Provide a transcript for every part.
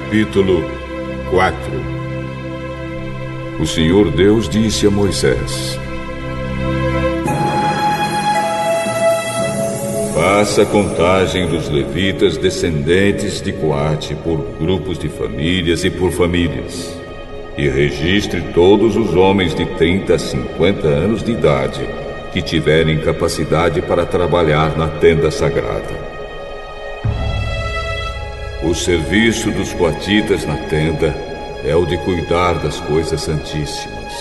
Capítulo 4. O Senhor Deus disse a Moisés: faça a contagem dos levitas descendentes de Coate por grupos de famílias e por famílias, e registre todos os homens de 30 a 50 anos de idade que tiverem capacidade para trabalhar na tenda sagrada. O serviço dos coatitas na tenda é o de cuidar das coisas santíssimas.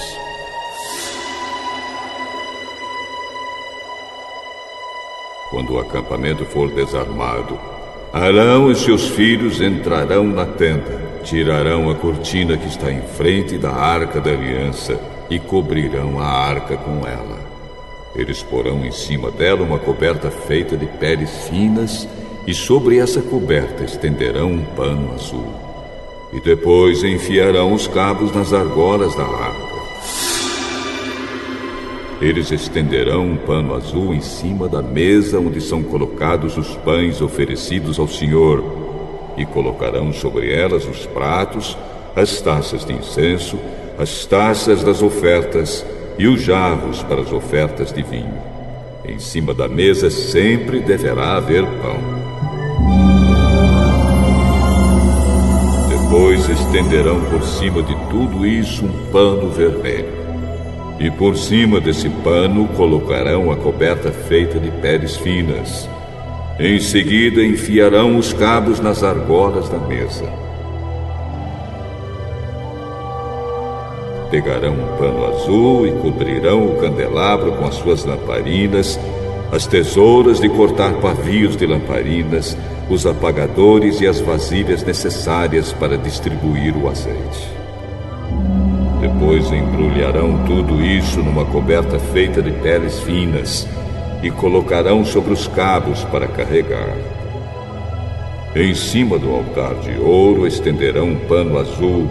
Quando o acampamento for desarmado, Arão e seus filhos entrarão na tenda, tirarão a cortina que está em frente da arca da aliança e cobrirão a arca com ela. Eles porão em cima dela uma coberta feita de peles finas e sobre essa coberta estenderão um pano azul. E depois enfiarão os cabos nas argolas da arca. Eles estenderão um pano azul em cima da mesa onde são colocados os pães oferecidos ao Senhor, e colocarão sobre elas os pratos, as taças de incenso, as taças das ofertas e os jarros para as ofertas de vinho. Em cima da mesa sempre deverá haver pão. Depois estenderão por cima de tudo isso um pano vermelho. E por cima desse pano colocarão a coberta feita de peles finas. Em seguida enfiarão os cabos nas argolas da mesa. Pegarão um pano azul e cobrirão o candelabro com as suas lamparinas, as tesouras de cortar pavios de lamparinas, os apagadores e as vasilhas necessárias para distribuir o azeite. Depois embrulharão tudo isso numa coberta feita de peles finas e colocarão sobre os cabos para carregar. Em cima do altar de ouro estenderão um pano azul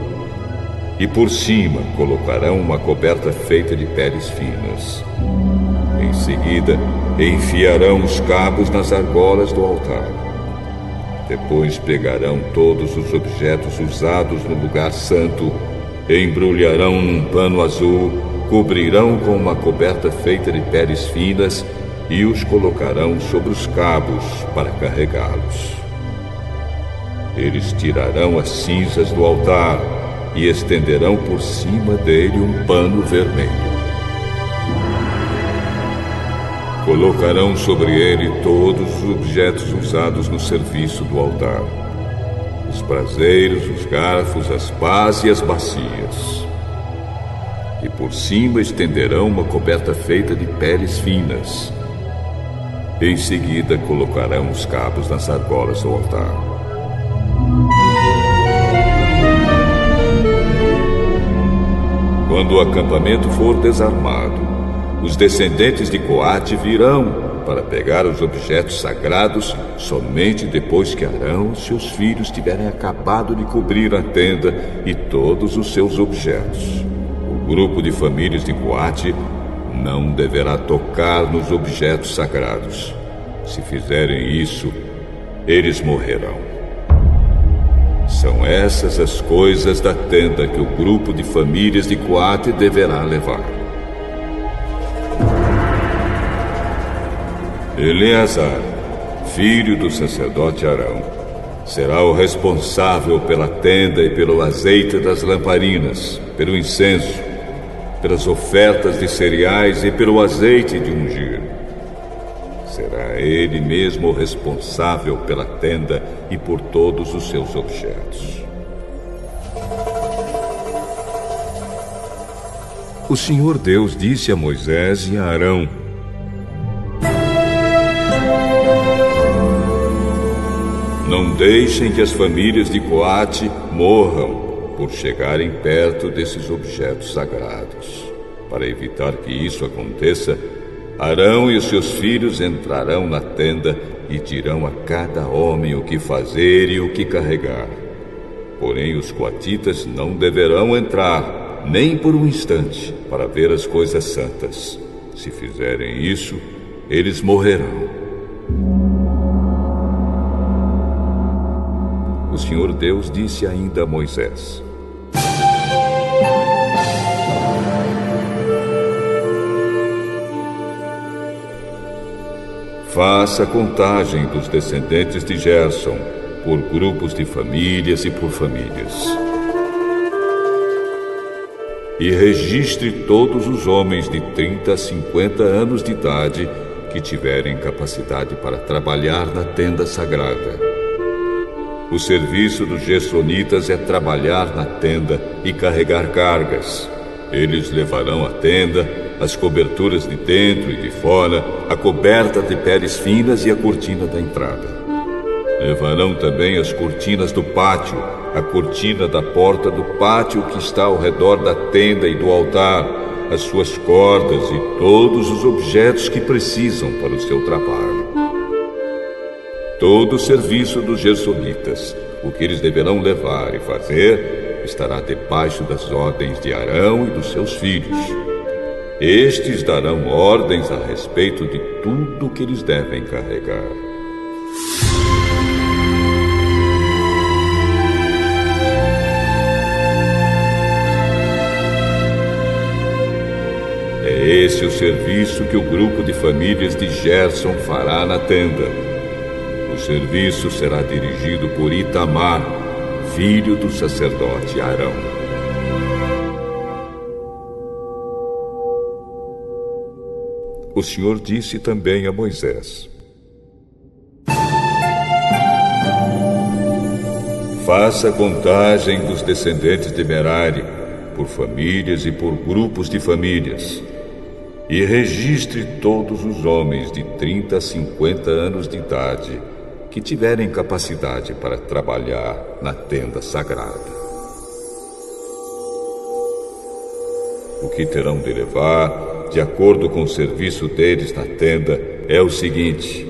e por cima colocarão uma coberta feita de peles finas. Em seguida, enfiarão os cabos nas argolas do altar. Depois pegarão todos os objetos usados no lugar santo, embrulharão num pano azul, cobrirão com uma coberta feita de peles finas e os colocarão sobre os cabos para carregá-los. Eles tirarão as cinzas do altar e estenderão por cima dele um pano vermelho. Colocarão sobre ele todos os objetos usados no serviço do altar: os braseiros, os garfos, as pás e as bacias. E por cima estenderão uma coberta feita de peles finas. Em seguida colocarão os cabos nas argolas do altar. Quando o acampamento for desarmado, os descendentes de Coate virão para pegar os objetos sagrados somente depois que Arão e seus filhos tiverem acabado de cobrir a tenda e todos os seus objetos. O grupo de famílias de Coate não deverá tocar nos objetos sagrados. Se fizerem isso, eles morrerão. São essas as coisas da tenda que o grupo de famílias de Coate deverá levar. Eleazar, filho do sacerdote Arão, será o responsável pela tenda e pelo azeite das lamparinas, pelo incenso, pelas ofertas de cereais e pelo azeite de ungir. Será ele mesmo o responsável pela tenda e por todos os seus objetos. O Senhor Deus disse a Moisés e a Arão: não deixem que as famílias de Coate morram por chegarem perto desses objetos sagrados. Para evitar que isso aconteça, Arão e os seus filhos entrarão na tenda e dirão a cada homem o que fazer e o que carregar. Porém, os coatitas não deverão entrar, nem por um instante, para ver as coisas santas. Se fizerem isso, eles morrerão. O Senhor Senhor Deus disse ainda a Moisés: faça a contagem dos descendentes de Gerson, por grupos de famílias e por famílias. E registre todos os homens de 30 a 50 anos de idade que tiverem capacidade para trabalhar na tenda sagrada. O serviço dos gersonitas é trabalhar na tenda e carregar cargas. Eles levarão a tenda, as coberturas de dentro e de fora, a coberta de peles finas e a cortina da entrada. Levarão também as cortinas do pátio, a cortina da porta do pátio que está ao redor da tenda e do altar, as suas cordas e todos os objetos que precisam para o seu trabalho. Todo o serviço dos gersonitas, o que eles deverão levar e fazer, estará debaixo das ordens de Arão e dos seus filhos. Estes darão ordens a respeito de tudo o que eles devem carregar. É esse o serviço que o grupo de famílias de Gerson fará na tenda. O serviço será dirigido por Itamar, filho do sacerdote Arão. O Senhor disse também a Moisés: faça a contagem dos descendentes de Merari, por famílias e por grupos de famílias, e registre todos os homens de 30 a 50 anos de idade que tiverem capacidade para trabalhar na tenda sagrada. O que terão de levar, de acordo com o serviço deles na tenda, é o seguinte: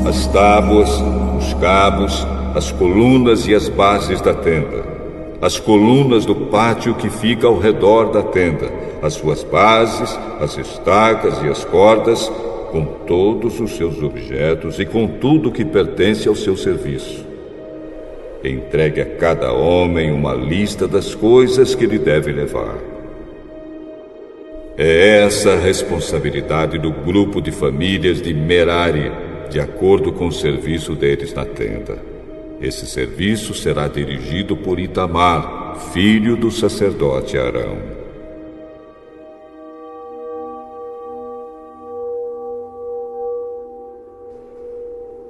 as tábuas, os cabos, as colunas e as bases da tenda, as colunas do pátio que fica ao redor da tenda, as suas bases, as estacas e as cordas, com todos os seus objetos e com tudo que pertence ao seu serviço. Entregue a cada homem uma lista das coisas que ele deve levar. É essa a responsabilidade do grupo de famílias de Merari, de acordo com o serviço deles na tenda. Esse serviço será dirigido por Itamar, filho do sacerdote Arão.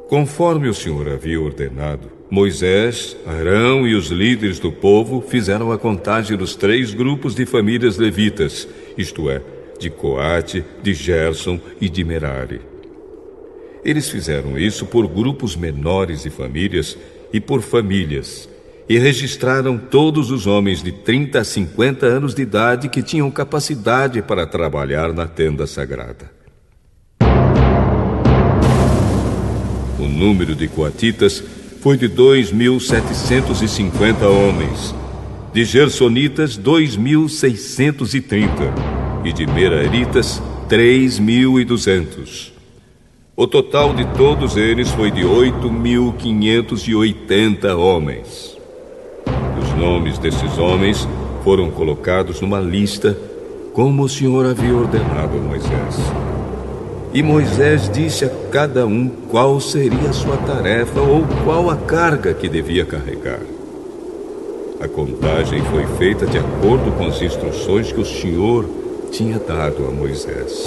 Conforme o Senhor havia ordenado, Moisés, Arão e os líderes do povo fizeram a contagem dos 3 grupos de famílias levitas, isto é, de Coate, de Gerson e de Merari. Eles fizeram isso por grupos menores de famílias e por famílias, e registraram todos os homens de 30 a 50 anos de idade que tinham capacidade para trabalhar na tenda sagrada. O número de coatitas foi de 2.750 homens, de gersonitas 2.630 e de meraritas 3.200. O total de todos eles foi de 8.580 homens. Os nomes desses homens foram colocados numa lista, como o Senhor havia ordenado a Moisés. E Moisés disse a cada um qual seria a sua tarefa ou qual a carga que devia carregar. A contagem foi feita de acordo com as instruções que o Senhor tinha dado a Moisés.